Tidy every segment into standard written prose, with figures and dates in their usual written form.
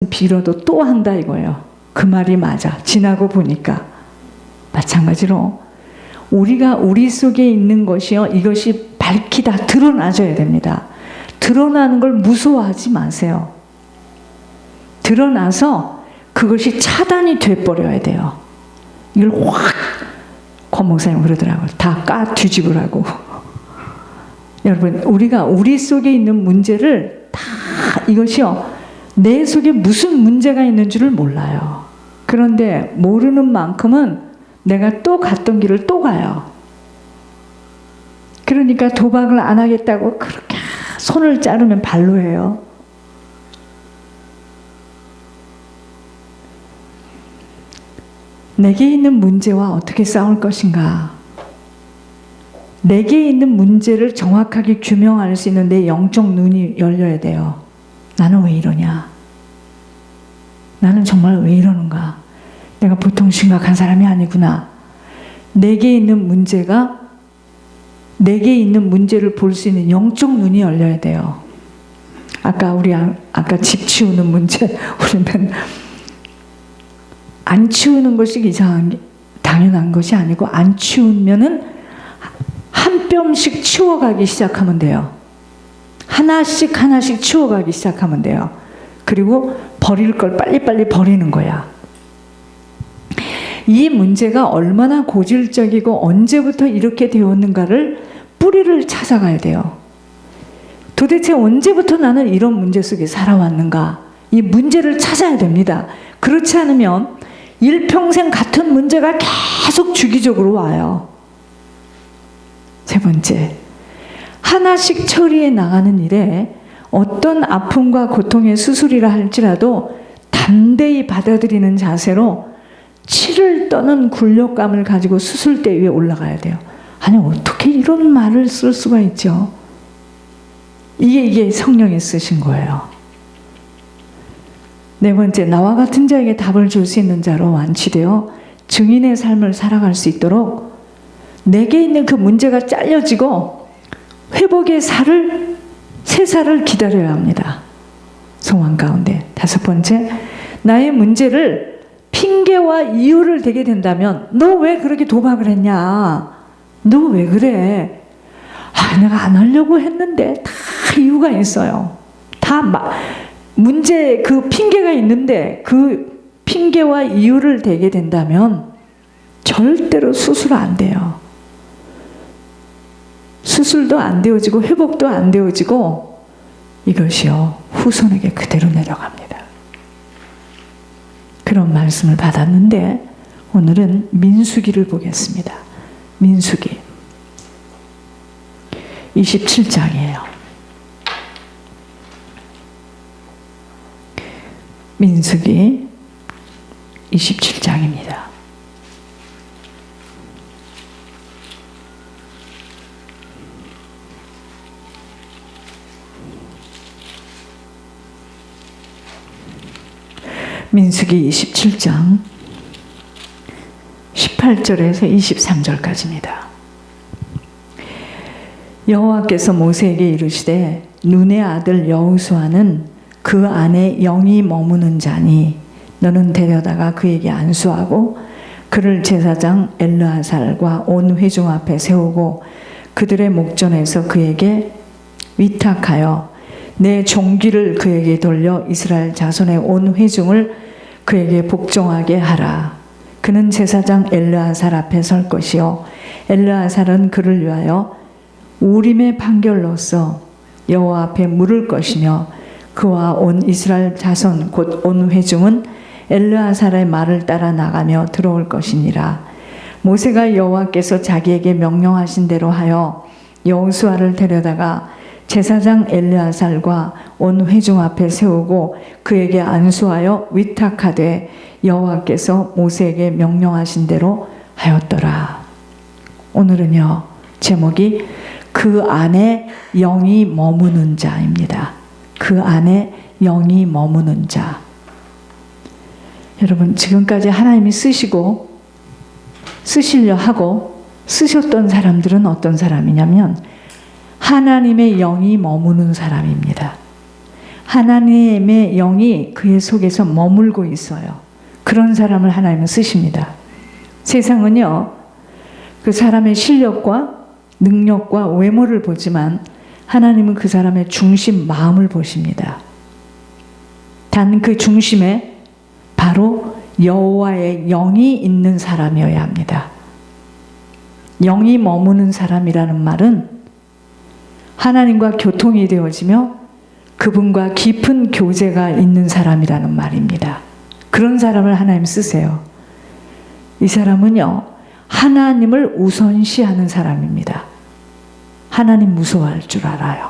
빌어도 또 한다 이거예요. 그 말이 맞아. 지나고 보니까. 마찬가지로 우리가 우리 속에 있는 것이요, 이것이 밝히 다 드러나줘야 됩니다. 드러나는 걸 무서워하지 마세요. 드러나서 그것이 차단이 돼버려야 돼요. 이걸 확, 권 목사님 그러더라고요. 다 까 뒤집으라고. 여러분, 우리가 우리 속에 있는 문제를 다, 이것이요, 내 속에 무슨 문제가 있는 줄을 몰라요. 그런데 모르는 만큼은 내가 또 갔던 길을 또 가요. 그러니까 도박을 안 하겠다고 그렇게 손을 자르면 발로 해요. 내게 있는 문제와 어떻게 싸울 것인가? 내게 있는 문제를 정확하게 규명할 수 있는 내 영적 눈이 열려야 돼요. 나는 왜 이러냐? 나는 정말 왜 이러는가? 내가 보통 심각한 사람이 아니구나. 내게 있는 문제가, 내게 있는 문제를 볼 수 있는 영적 눈이 열려야 돼요. 아까 집 치우는 문제, 우리는 안 치우는 것이 당연한 것이 아니고, 안 치우면은 한 뼘씩 치워가기 시작하면 돼요. 하나씩 치워가기 시작하면 돼요. 그리고 버릴 걸 빨리빨리 버리는 거야. 이 문제가 얼마나 고질적이고 언제부터 이렇게 되었는가를 뿌리를 찾아가야 돼요. 도대체 언제부터 나는 이런 문제 속에 살아왔는가? 이 문제를 찾아야 됩니다. 그렇지 않으면 일평생 같은 문제가 계속 주기적으로 와요. 세 번째, 하나씩 처리해 나가는 일에 어떤 아픔과 고통의 수술이라 할지라도 담대히 받아들이는 자세로 치를 떠는 굴욕감을 가지고 수술대 위에 올라가야 돼요. 아니, 어떻게 이런 말을 쓸 수가 있죠? 이게 성령이 쓰신 거예요. 네 번째, 나와 같은 자에게 답을 줄 수 있는 자로 완치되어 증인의 삶을 살아갈 수 있도록 내게 있는 그 문제가 잘려지고 회복의 새 살을 기다려야 합니다. 소원 가운데. 다섯 번째, 나의 문제를 핑계와 이유를 대게 된다면, 너 왜 그렇게 도박을 했냐? 너 왜 그래? 내가 안 하려고 했는데 다 이유가 있어요. 다 문제, 그 핑계가 있는데 그 핑계와 이유를 대게 된다면 절대로 수술 안 돼요. 수술도 안 되어지고 회복도 안 되어지고 이것이요, 후손에게 그대로 내려갑니다. 그런 말씀을 받았는데 오늘은 민수기를 보겠습니다. 민수기 27장이에요. 민수기 27장입니다. 민수기 27장 18절에서 23절까지입니다. 여호와께서 모세에게 이르시되 눈의 아들 여호수아는 그 안에 영이 머무는 자니 너는 데려다가 그에게 안수하고 그를 제사장 엘르아살과 온 회중 앞에 세우고 그들의 목전에서 그에게 위탁하여 내 종기를 그에게 돌려 이스라엘 자손의 온 회중을 그에게 복종하게 하라. 그는 제사장 엘르아살 앞에 설 것이요 엘르아살은 그를 위하여 우림의 판결로서 여호와 앞에 물을 것이며 그와 온 이스라엘 자손 곧 온 회중은 엘르아살의 말을 따라 나가며 들어올 것이니라. 모세가 여호와께서 자기에게 명령하신 대로 하여 여호수아를 데려다가 제사장 엘르아살과 온 회중 앞에 세우고 그에게 안수하여 위탁하되 여호와께서 모세에게 명령하신 대로 하였더라. 오늘은요, 제목이 그 안에 영이 머무는 자입니다. 그 안에 영이 머무는 자. 여러분, 지금까지 하나님이 쓰시려 하고 쓰셨던 사람들은 어떤 사람이냐면 하나님의 영이 머무는 사람입니다. 하나님의 영이 그의 속에서 머물고 있어요. 그런 사람을 하나님은 쓰십니다. 세상은요, 그 사람의 실력과 능력과 외모를 보지만 하나님은 그 사람의 중심 마음을 보십니다. 단 그 중심에 바로 여호와의 영이 있는 사람이어야 합니다. 영이 머무는 사람이라는 말은 하나님과 교통이 되어지며 그분과 깊은 교제가 있는 사람이라는 말입니다. 그런 사람을 하나님 쓰세요. 이 사람은요, 하나님을 우선시하는 사람입니다. 하나님 무서워할 줄 알아요.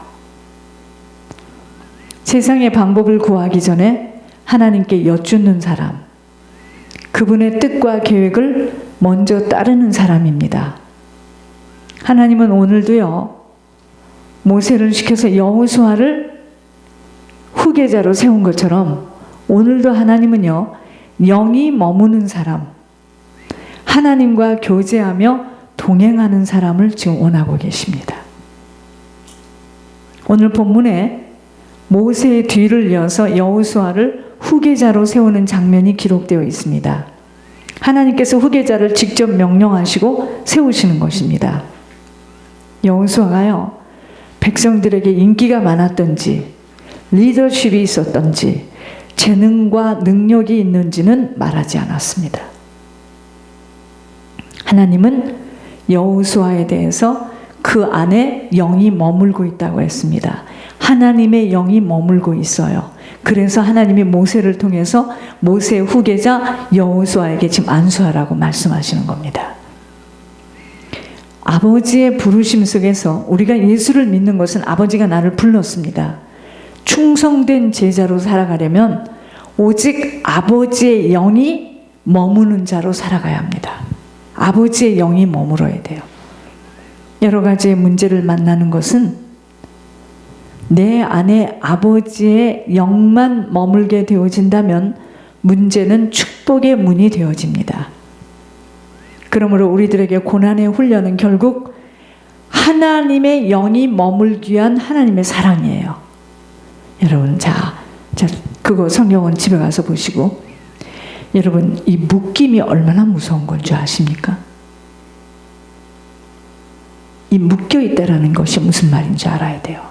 세상의 방법을 구하기 전에 하나님께 여쭙는 사람, 그분의 뜻과 계획을 먼저 따르는 사람입니다. 하나님은 오늘도요, 모세를 시켜서 여호수아를 후계자로 세운 것처럼 오늘도 하나님은요, 영이 머무는 사람, 하나님과 교제하며 동행하는 사람을 지금 원하고 계십니다. 오늘 본문에 모세의 뒤를 이어서 여호수아를 후계자로 세우는 장면이 기록되어 있습니다. 하나님께서 후계자를 직접 명령하시고 세우시는 것입니다. 여호수아가요, 백성들에게 인기가 많았던지 리더십이 있었던지 재능과 능력이 있는지는 말하지 않았습니다. 하나님은 여호수아에 대해서 그 안에 영이 머물고 있다고 했습니다. 하나님의 영이 머물고 있어요. 그래서 하나님이 모세를 통해서 모세의 후계자 여호수아에게 지금 안수하라고 말씀하시는 겁니다. 아버지의 부르심 속에서 우리가 예수를 믿는 것은 아버지가 나를 불렀습니다. 충성된 제자로 살아가려면 오직 아버지의 영이 머무는 자로 살아가야 합니다. 아버지의 영이 머물어야 돼요. 여러 가지의 문제를 만나는 것은 내 안에 아버지의 영만 머물게 되어진다면 문제는 축복의 문이 되어집니다. 그러므로 우리들에게 고난의 훈련은 결국 하나님의 영이 머물기 위한 하나님의 사랑이에요. 여러분, 자, 그거 성경은 집에 가서 보시고, 여러분, 이 묶임이 얼마나 무서운 건 줄 아십니까? 이 묶여 있다라는 것이 무슨 말인지 알아야 돼요.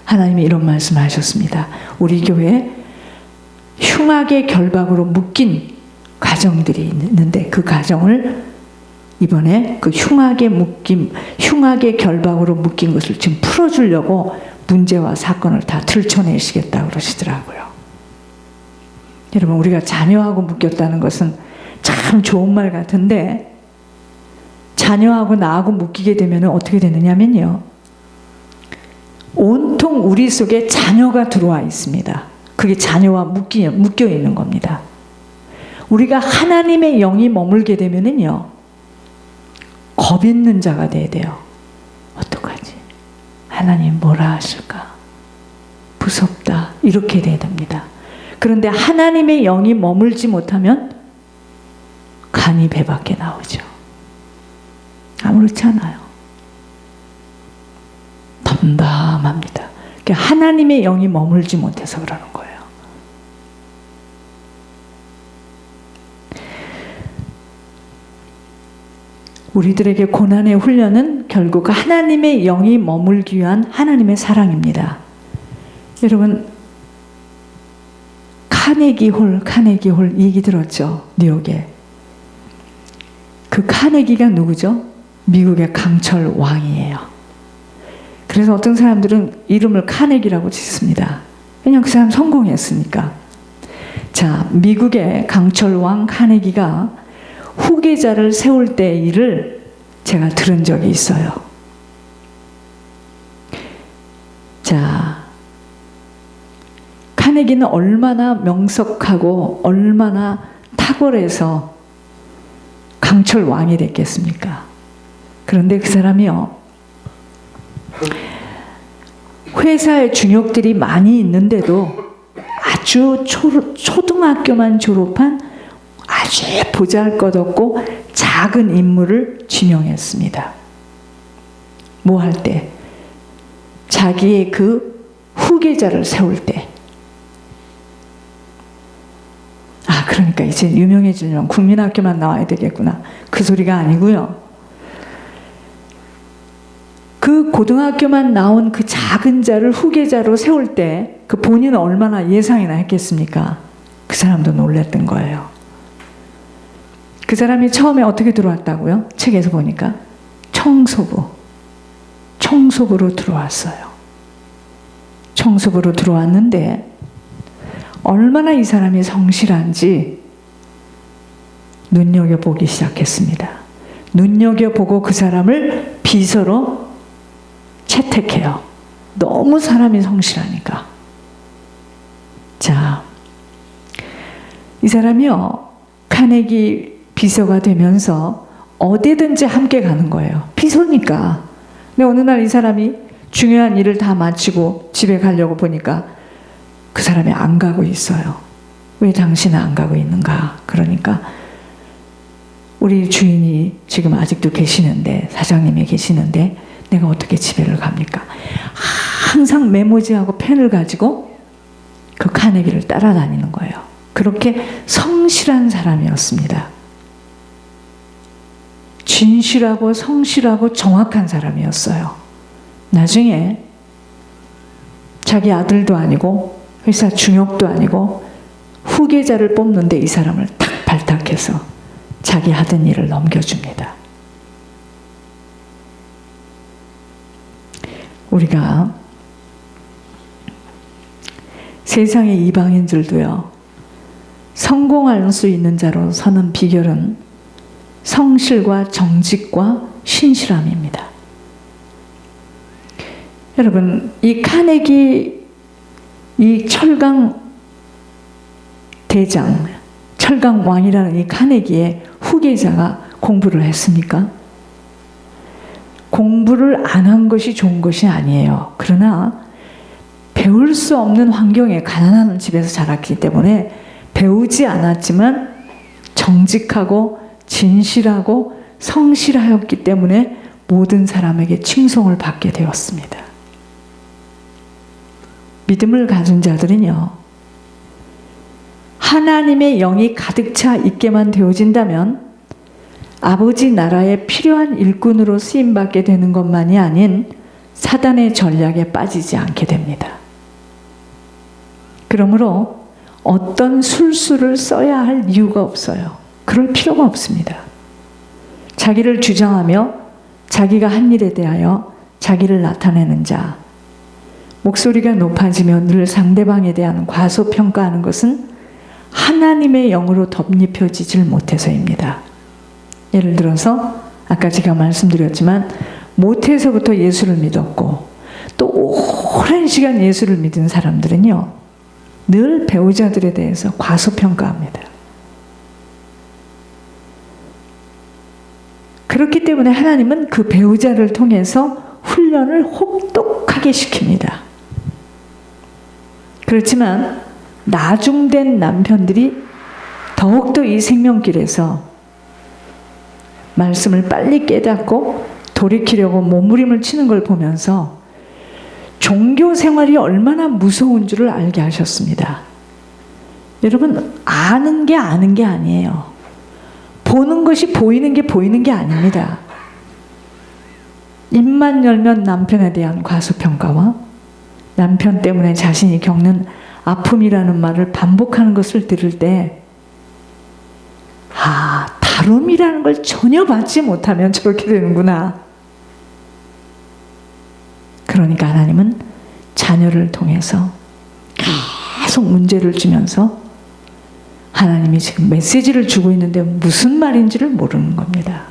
하나님이 이런 말씀을 하셨습니다. 우리 교회에 흉악의 결박으로 묶인 가정들이 있는데 그 가정을 이번에 그 흉악의 결박으로 묶인 것을 지금 풀어주려고 문제와 사건을 다 들춰내시겠다고 그러시더라고요. 여러분, 우리가 자녀하고 묶였다는 것은 참 좋은 말 같은데 자녀하고 나하고 묶이게 되면 어떻게 되느냐면요, 온통 우리 속에 자녀가 들어와 있습니다. 그게 자녀와 묶여 있는 겁니다. 우리가 하나님의 영이 머물게 되면은요, 겁 있는 자가 돼야 돼요. 어떡하지? 하나님 뭐라 하실까? 무섭다. 이렇게 돼야 됩니다. 그런데 하나님의 영이 머물지 못하면 간이 배 밖에 나오죠. 아무렇지 않아요. 담담합니다. 그러니까 하나님의 영이 머물지 못해서 그러는 거예요. 우리들에게 고난의 훈련은 결국 하나님의 영이 머물기 위한 하나님의 사랑입니다. 여러분, 카네기 홀 얘기 들었죠? 뉴욕에. 그 카네기가 누구죠? 미국의 강철 왕이에요. 그래서 어떤 사람들은 이름을 카네기라고 짓습니다. 왜냐하면 그 사람 성공했으니까. 자, 미국의 강철 왕 카네기가 후계자를 세울 때의 일을 제가 들은 적이 있어요. 자, 카네기는 얼마나 명석하고 얼마나 탁월해서 강철 왕이 됐겠습니까? 그런데 그 사람이요, 회사에 중역들이 많이 있는데도 아주 초등학교만 졸업한 아주 보잘것없고 작은 인물을 지명했습니다. 뭐 할 때? 자기의 그 후계자를 세울 때 그러니까 이제 유명해지려면 국민학교만 나와야 되겠구나. 그 소리가 아니고요. 그 고등학교만 나온 그 작은 자를 후계자로 세울 때 그 본인은 얼마나 예상이나 했겠습니까? 그 사람도 놀랬던 거예요. 그 사람이 처음에 어떻게 들어왔다고요? 책에서 보니까 청소부로 들어왔어요. 청소부로 들어왔는데 얼마나 이 사람이 성실한지 눈여겨보기 시작했습니다. 눈여겨보고 그 사람을 비서로 채택해요. 너무 사람이 성실하니까. 자, 이 사람이요, 카네기 비서가 되면서 어디든지 함께 가는 거예요. 비서니까. 근데 어느 날 이 사람이 중요한 일을 다 마치고 집에 가려고 보니까 그 사람이 안 가고 있어요. 왜 당신은 안 가고 있는가? 그러니까 우리 주인이 지금 아직도 계시는데, 사장님이 계시는데 내가 어떻게 집에를 갑니까? 항상 메모지하고 펜을 가지고 그 카네기를 따라다니는 거예요. 그렇게 성실한 사람이었습니다. 진실하고 성실하고 정확한 사람이었어요. 나중에 자기 아들도 아니고 회사 중역도 아니고 후계자를 뽑는데 이 사람을 탁 발탁해서 자기 하던 일을 넘겨줍니다. 우리가 세상의 이방인들도요, 성공할 수 있는 자로 서는 비결은 성실과 정직과 신실함입니다. 여러분, 이 카네기, 이 철강 대장, 철강 왕이라는 이 카네기의 후계자가 공부를 했습니까? 공부를 안 한 것이 좋은 것이 아니에요. 그러나 배울 수 없는 환경에 가난한 집에서 자랐기 때문에 배우지 않았지만 정직하고 진실하고 성실하였기 때문에 모든 사람에게 칭송을 받게 되었습니다. 믿음을 가진 자들은요, 하나님의 영이 가득 차 있게만 되어진다면 아버지 나라에 필요한 일꾼으로 쓰임받게 되는 것만이 아닌 사단의 전략에 빠지지 않게 됩니다. 그러므로 어떤 술수를 써야 할 이유가 없어요. 그럴 필요가 없습니다. 자기를 주장하며 자기가 한 일에 대하여 자기를 나타내는 자, 목소리가 높아지며 늘 상대방에 대한 과소평가하는 것은 하나님의 영으로 덧입혀지질 못해서입니다. 예를 들어서 아까 제가 말씀드렸지만 모태에서부터 예수를 믿었고 또 오랜 시간 예수를 믿은 사람들은요, 늘 배우자들에 대해서 과소평가합니다. 그렇기 때문에 하나님은 그 배우자를 통해서 훈련을 혹독하게 시킵니다. 그렇지만 나중된 남편들이 더욱더 이 생명길에서 말씀을 빨리 깨닫고 돌이키려고 몸부림을 치는 걸 보면서 종교 생활이 얼마나 무서운 줄을 알게 하셨습니다. 여러분, 아는 게 아니에요. 보는 것이 보이는 게 아닙니다. 입만 열면 남편에 대한 과소평가와 남편 때문에 자신이 겪는 아픔이라는 말을 반복하는 것을 들을 때, 다름이라는 걸 전혀 받지 못하면 저렇게 되는구나. 그러니까 하나님은 자녀를 통해서 계속 문제를 주면서 하나님이 지금 메시지를 주고 있는데 무슨 말인지를 모르는 겁니다.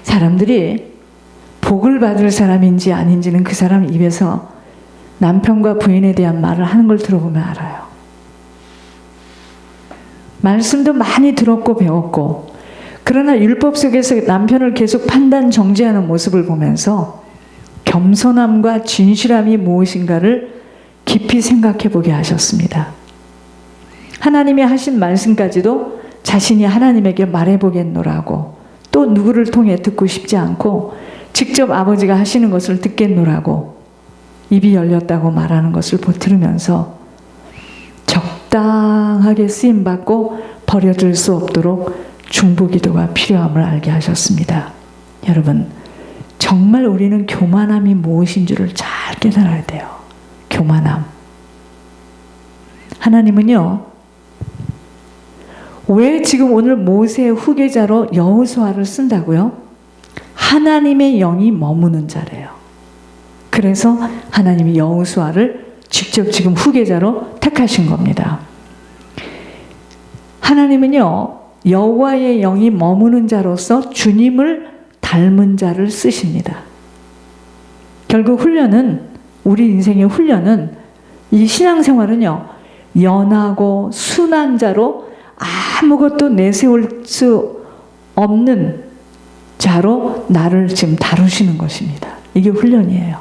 사람들이 복을 받을 사람인지 아닌지는 그 사람 입에서 남편과 부인에 대한 말을 하는 걸 들어보면 알아요. 말씀도 많이 들었고 배웠고, 그러나 율법 속에서 남편을 계속 판단 정죄하는 모습을 보면서 겸손함과 진실함이 무엇인가를 깊이 생각해 보게 하셨습니다. 하나님이 하신 말씀까지도 자신이 하나님에게 말해보겠노라고, 또 누구를 통해 듣고 싶지 않고 직접 아버지가 하시는 것을 듣겠노라고 입이 열렸다고 말하는 것을 들으면서 적당하게 쓰임받고 버려질 수 없도록 중보기도가 필요함을 알게 하셨습니다. 여러분, 정말 우리는 교만함이 무엇인 줄을 잘 깨달아야 돼요. 교만함. 하나님은요, 왜 지금 오늘 모세의 후계자로 여호수아를 쓴다고요? 하나님의 영이 머무는 자래요. 그래서 하나님이 여호수아를 직접 지금 후계자로 택하신 겁니다. 하나님은요, 여호와의 영이 머무는 자로서 주님을 닮은 자를 쓰십니다. 결국 훈련은, 우리 인생의 훈련은, 이 신앙생활은요, 연하고 순한 자로 아무것도 내세울 수 없는 자로 나를 지금 다루시는 것입니다. 이게 훈련이에요.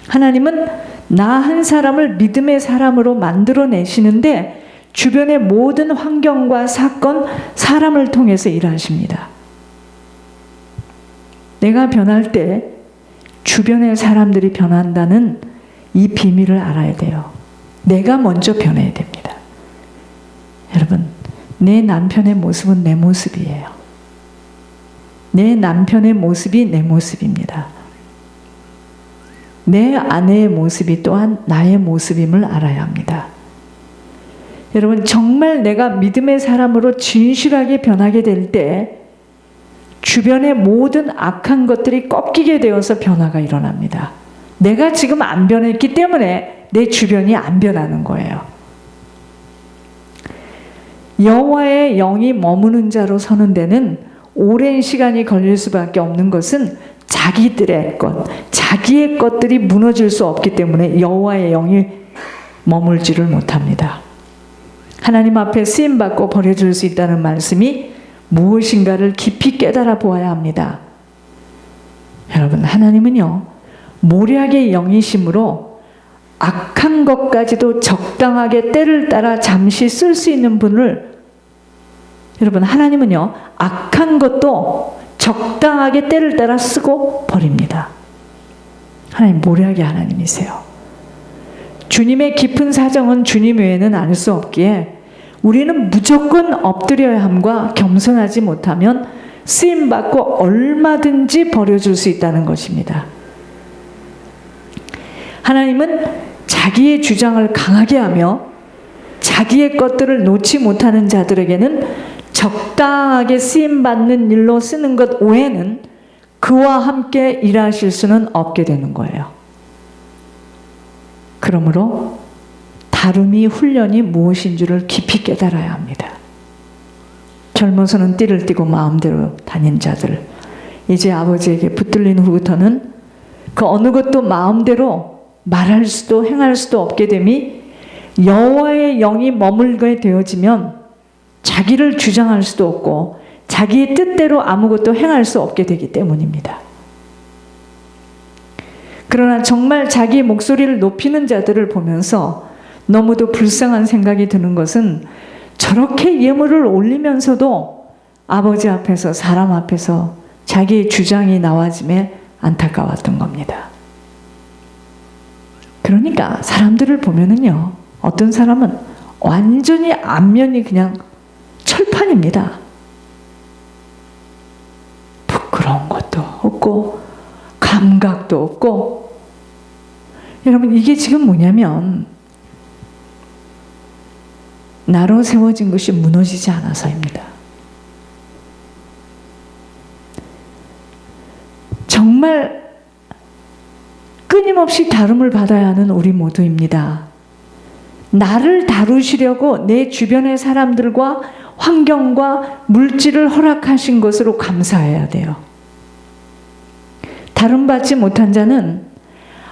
하나님은 나 한 사람을 믿음의 사람으로 만들어내시는데 주변의 모든 환경과 사건, 사람을 통해서 일하십니다. 내가 변할 때 주변의 사람들이 변한다는 이 비밀을 알아야 돼요. 내가 먼저 변해야 됩니다. 여러분, 내 남편의 모습은 내 모습이에요. 내 남편의 모습이 내 모습입니다. 내 아내의 모습이 또한 나의 모습임을 알아야 합니다. 여러분, 정말 내가 믿음의 사람으로 진실하게 변하게 될 때 주변의 모든 악한 것들이 꺾이게 되어서 변화가 일어납니다. 내가 지금 안 변했기 때문에 내 주변이 안 변하는 거예요. 여호와의 영이 머무는 자로 서는 데는 오랜 시간이 걸릴 수밖에 없는 것은 자기들의 것, 자기의 것들이 무너질 수 없기 때문에 여호와의 영이 머물지를 못합니다. 하나님 앞에 쓰임받고 버려질 수 있다는 말씀이 무엇인가를 깊이 깨달아 보아야 합니다. 여러분, 하나님은요, 모략의 영이심으로 악한 것까지도 적당하게 때를 따라 잠시 쓸 수 있는 분을, 여러분, 하나님은요, 악한 것도 적당하게 때를 따라 쓰고 버립니다. 하나님 모략의 하나님이세요. 주님의 깊은 사정은 주님 외에는 알 수 없기에 우리는 무조건 엎드려야 함과 겸손하지 못하면 쓰임받고 얼마든지 버려줄 수 있다는 것입니다. 하나님은 자기의 주장을 강하게 하며 자기의 것들을 놓지 못하는 자들에게는 적당하게 쓰임받는 일로 쓰는 것 외에는 그와 함께 일하실 수는 없게 되는 거예요. 그러므로 다름이, 훈련이 무엇인 줄을 깊이 깨달아야 합니다. 젊어서는 띠를 띠고 마음대로 다닌 자들, 이제 아버지에게 붙들린 후부터는 그 어느 것도 마음대로 말할 수도 행할 수도 없게 됨이 여호와의 영이 머물게 되어지면 자기를 주장할 수도 없고 자기의 뜻대로 아무것도 행할 수 없게 되기 때문입니다. 그러나 정말 자기의 목소리를 높이는 자들을 보면서 너무도 불쌍한 생각이 드는 것은 저렇게 예물을 올리면서도 아버지 앞에서, 사람 앞에서 자기의 주장이 나와짐에 안타까웠던 겁니다. 그러니까 사람들을 보면은요, 어떤 사람은 완전히 안면이 그냥 철판입니다. 부끄러운 것도 없고 감각도 없고. 여러분, 이게 지금 뭐냐면 나로 세워진 것이 무너지지 않아서입니다. 정말 끊임없이 다름을 받아야 하는 우리 모두입니다. 나를 다루시려고 내 주변의 사람들과 환경과 물질을 허락하신 것으로 감사해야 돼요. 다름받지 못한 자는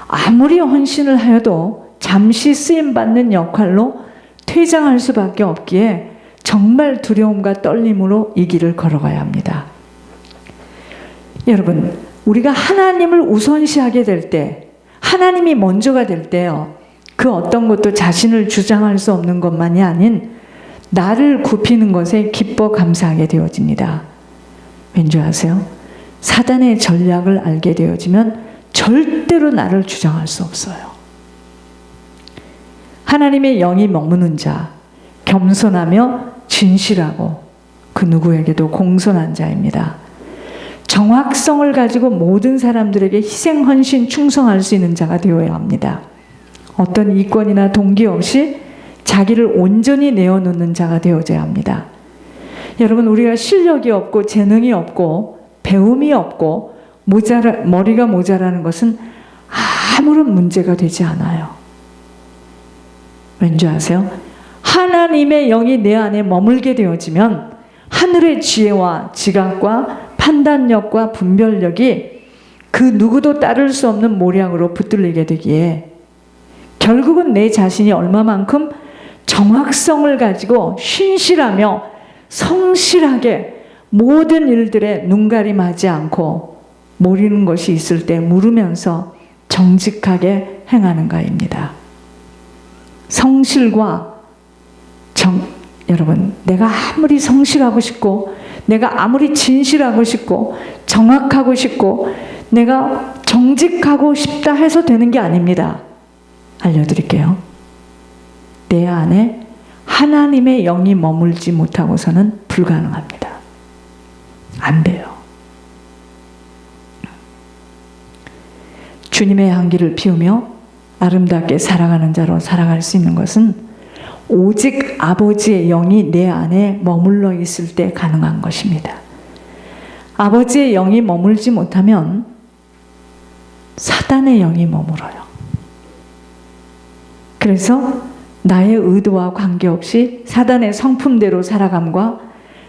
아무리 헌신을 하여도 잠시 쓰임받는 역할로 퇴장할 수밖에 없기에 정말 두려움과 떨림으로 이 길을 걸어가야 합니다. 여러분, 우리가 하나님을 우선시하게 될 때, 하나님이 먼저가 될 때요, 그 어떤 것도 자신을 주장할 수 없는 것만이 아닌 나를 굽히는 것에 기뻐 감사하게 되어집니다. 왠지 아세요? 사단의 전략을 알게 되어지면 절대로 나를 주장할 수 없어요. 하나님의 영이 머무는 자, 겸손하며 진실하고 그 누구에게도 공손한 자입니다. 정확성을 가지고 모든 사람들에게 희생, 헌신, 충성할 수 있는 자가 되어야 합니다. 어떤 이권이나 동기 없이 자기를 온전히 내어놓는 자가 되어져야 합니다. 여러분, 우리가 실력이 없고 재능이 없고 배움이 없고 머리가 모자라는 것은 아무런 문제가 되지 않아요. 왠지 아세요? 하나님의 영이 내 안에 머물게 되어지면 하늘의 지혜와 지각과 판단력과 분별력이 그 누구도 따를 수 없는 모량으로 붙들리게 되기에 결국은 내 자신이 얼마만큼 정확성을 가지고 신실하며 성실하게 모든 일들에 눈가림하지 않고 모르는 것이 있을 때 물으면서 정직하게 행하는가입니다. 성실과 여러분, 내가 아무리 성실하고 싶고 내가 아무리 진실하고 싶고 정확하고 싶고 내가 정직하고 싶다 해서 되는 게 아닙니다. 알려드릴게요. 내 안에 하나님의 영이 머물지 못하고서는 불가능합니다. 안 돼요. 주님의 향기를 피우며 아름답게 살아가는 자로 살아갈 수 있는 것은 오직 아버지의 영이 내 안에 머물러 있을 때 가능한 것입니다. 아버지의 영이 머물지 못하면 사단의 영이 머물어요. 그래서 나의 의도와 관계없이 사단의 성품대로 살아감과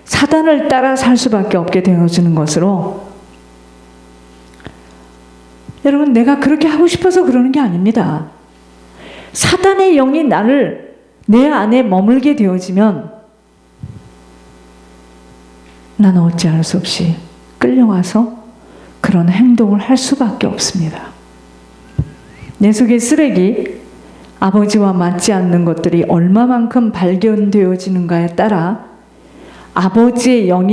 사단을 따라 살 수밖에 없게 되어지는 것으로, 여러분, 내가 그렇게 하고 싶어서 그러는 게 아닙니다. 사단의 영이 내 안에 머물게 되어지면 나는 어찌할 수 없이 끌려와서 그런 행동을 할 수밖에 없습니다. 내 속의 쓰레기, 아버지와 맞지 않는 것들이 얼마만큼 발견되어지는가에 따라 아버지의 영이